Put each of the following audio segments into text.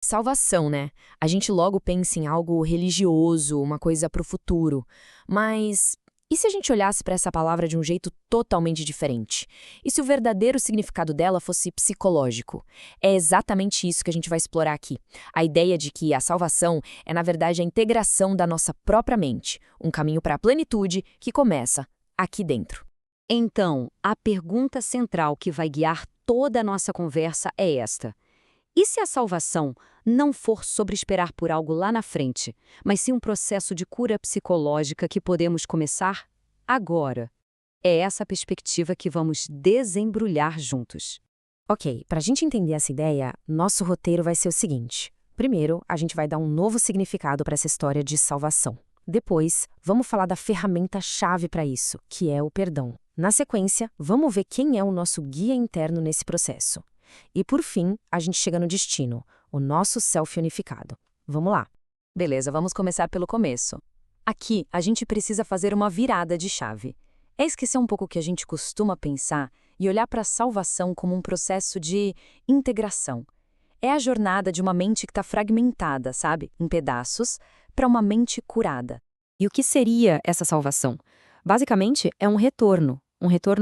Salvação, né? A gente logo pensa em algo religioso, uma coisa para o futuro. Mas e se a gente olhasse para essa palavra de um jeito totalmente diferente? E se o verdadeiro significado dela fosse psicológico? É exatamente isso que a gente vai explorar aqui. A ideia de que a salvação é, na verdade, a integração da nossa própria mente, um caminho para a plenitude que começa aqui dentro. Então, a pergunta central que vai guiar toda a nossa conversa é esta: e se a salvação não for sobre esperar por algo lá na frente, mas sim um processo de cura psicológica que podemos começar agora? É essa perspectiva que vamos desembrulhar juntos. Ok, para a gente entender essa ideia, nosso roteiro vai ser o seguinte. Primeiro, a gente vai dar um novo significado para essa história de salvação. Depois, vamos falar da ferramenta-chave para isso, que é o perdão. Na sequência, vamos ver quem é o nosso guia interno nesse processo. E por fim, a gente chega no destino, o nosso self unificado. Vamos lá. Beleza, vamos começar pelo começo. Aqui, a gente precisa fazer uma virada de chave. É esquecer um pouco o que a gente costuma pensar e olhar para a salvação como um processo de integração. É a jornada de uma mente que está fragmentada, sabe? Em pedaços, para uma mente curada. E o que seria essa salvação? Basicamente, é um retorno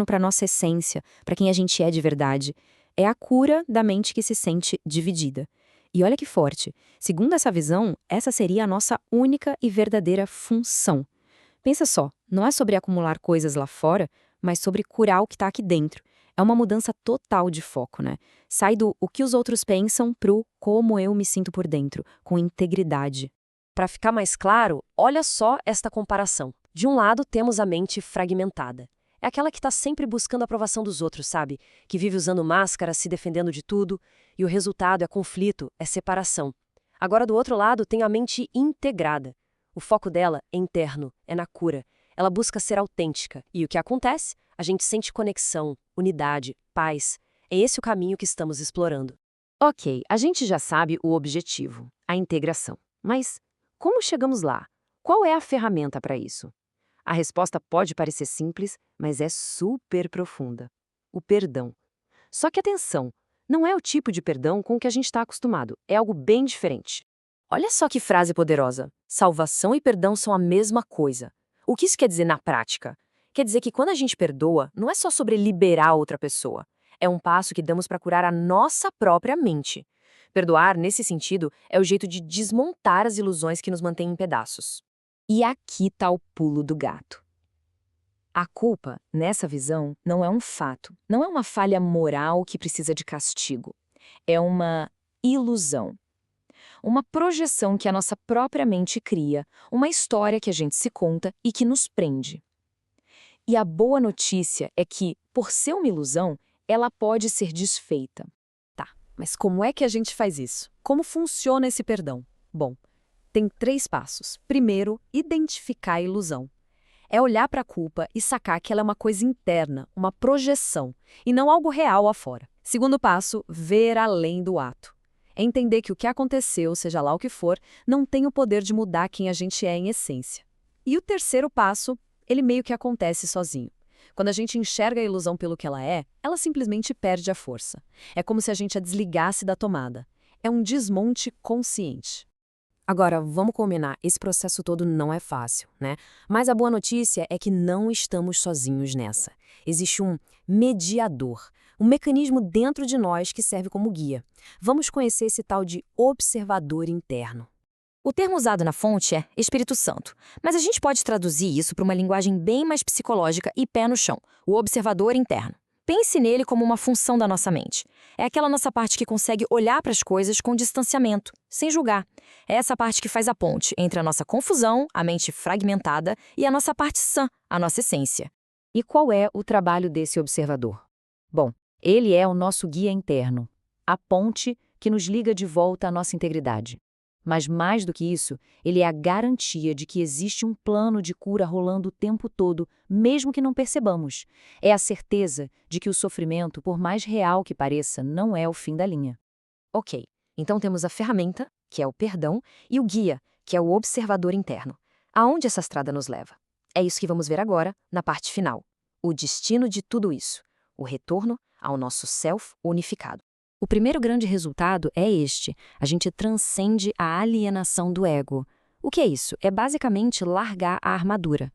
para a nossa essência, para quem a gente é de verdade. É a cura da mente que se sente dividida. E olha que forte, segundo essa visão, essa seria a nossa única e verdadeira função. Pensa só, não é sobre acumular coisas lá fora, mas sobre curar o que está aqui dentro. É uma mudança total de foco, né? Sai do o que os outros pensam pro como eu me sinto por dentro, com integridade. Para ficar mais claro, olha só esta comparação. De um lado, temos a mente fragmentada. É aquela que está sempre buscando a aprovação dos outros, sabe? Que vive usando máscara, se defendendo de tudo, e o resultado é conflito, é separação. Agora, do outro lado, tem a mente integrada. O foco dela é interno, é na cura. Ela busca ser autêntica. E o que acontece? A gente sente conexão, unidade, paz. É esse o caminho que estamos explorando. Ok, a gente já sabe o objetivo, a integração. Mas como chegamos lá? Qual é a ferramenta para isso? A resposta pode parecer simples, mas é super profunda. O perdão. Só que atenção, não é o tipo de perdão com que a gente está acostumado, é algo bem diferente. Olha só que frase poderosa. Salvação e perdão são a mesma coisa. O que isso quer dizer na prática? Quer dizer que quando a gente perdoa, não é só sobre liberar outra pessoa. É um passo que damos para curar a nossa própria mente. Perdoar, nesse sentido, é o jeito de desmontar as ilusões que nos mantêm em pedaços. E aqui está o pulo do gato. A culpa, nessa visão, não é um fato, não é uma falha moral que precisa de castigo. É uma ilusão. Uma projeção que a nossa própria mente cria, uma história que a gente se conta e que nos prende. E a boa notícia é que, por ser uma ilusão, ela pode ser desfeita. Tá, mas como é que a gente faz isso? Como funciona esse perdão? Bom, tem 3 passos. Primeiro, identificar a ilusão. É olhar para a culpa e sacar que ela é uma coisa interna, uma projeção, e não algo real afora. Segundo passo, ver além do ato. É entender que o que aconteceu, seja lá o que for, não tem o poder de mudar quem a gente é em essência. E o terceiro passo, ele meio que acontece sozinho. Quando a gente enxerga a ilusão pelo que ela simplesmente perde a força. É como se a gente a desligasse da tomada. É um desmonte consciente. Agora, vamos combinar, esse processo todo não é fácil, né? Mas a boa notícia é que não estamos sozinhos nessa. Existe um mediador, um mecanismo dentro de nós que serve como guia. Vamos conhecer esse tal de observador interno. O termo usado na fonte é Espírito Santo, mas a gente pode traduzir isso para uma linguagem bem mais psicológica e pé no chão, o observador interno. Pense nele como uma função da nossa mente. É aquela nossa parte que consegue olhar para as coisas com distanciamento, sem julgar. É essa parte que faz a ponte entre a nossa confusão, a mente fragmentada, e a nossa parte sã, a nossa essência. E qual é o trabalho desse observador? Bom, ele é o nosso guia interno, a ponte que nos liga de volta à nossa integridade. Mas mais do que isso, ele é a garantia de que existe um plano de cura rolando o tempo todo, mesmo que não percebamos. É a certeza de que o sofrimento, por mais real que pareça, não é o fim da linha. Ok, então temos a ferramenta, que é o perdão, e o guia, que é o observador interno. Aonde essa estrada nos leva? É isso que vamos ver agora, na parte final. O destino de tudo isso. O retorno ao nosso self unificado. O primeiro grande resultado é este: a gente transcende a alienação do ego. O que é isso? É basicamente largar a armadura.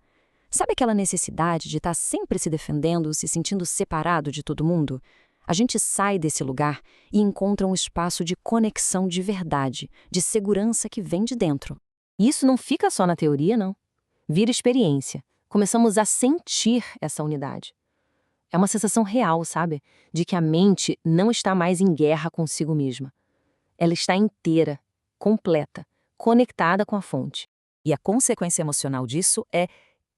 Sabe aquela necessidade de estar sempre se defendendo, se sentindo separado de todo mundo? A gente sai desse lugar e encontra um espaço de conexão de verdade, de segurança que vem de dentro. E isso não fica só na teoria, não. Vira experiência. Começamos a sentir essa unidade. É uma sensação real, sabe? De que a mente não está mais em guerra consigo mesma. Ela está inteira, completa, conectada com a fonte. E a consequência emocional disso é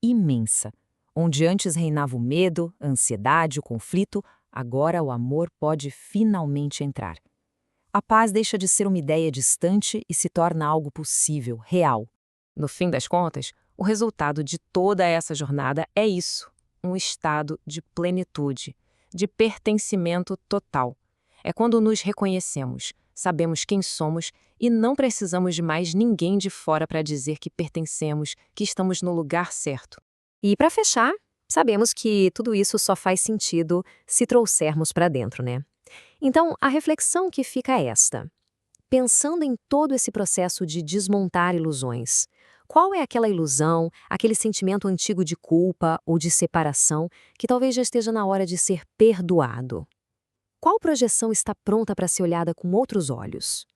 imensa. Onde antes reinava o medo, a ansiedade, o conflito, agora o amor pode finalmente entrar. A paz deixa de ser uma ideia distante e se torna algo possível, real. No fim das contas, o resultado de toda essa jornada é isso: um estado de plenitude, de pertencimento total. É quando nos reconhecemos, sabemos quem somos e não precisamos de mais ninguém de fora para dizer que pertencemos, que estamos no lugar certo. E para fechar, sabemos que tudo isso só faz sentido se trouxermos para dentro, né? Então, a reflexão que fica é esta. Pensando em todo esse processo de desmontar ilusões, qual é aquela ilusão, aquele sentimento antigo de culpa ou de separação que talvez já esteja na hora de ser perdoado? Qual projeção está pronta para ser olhada com outros olhos?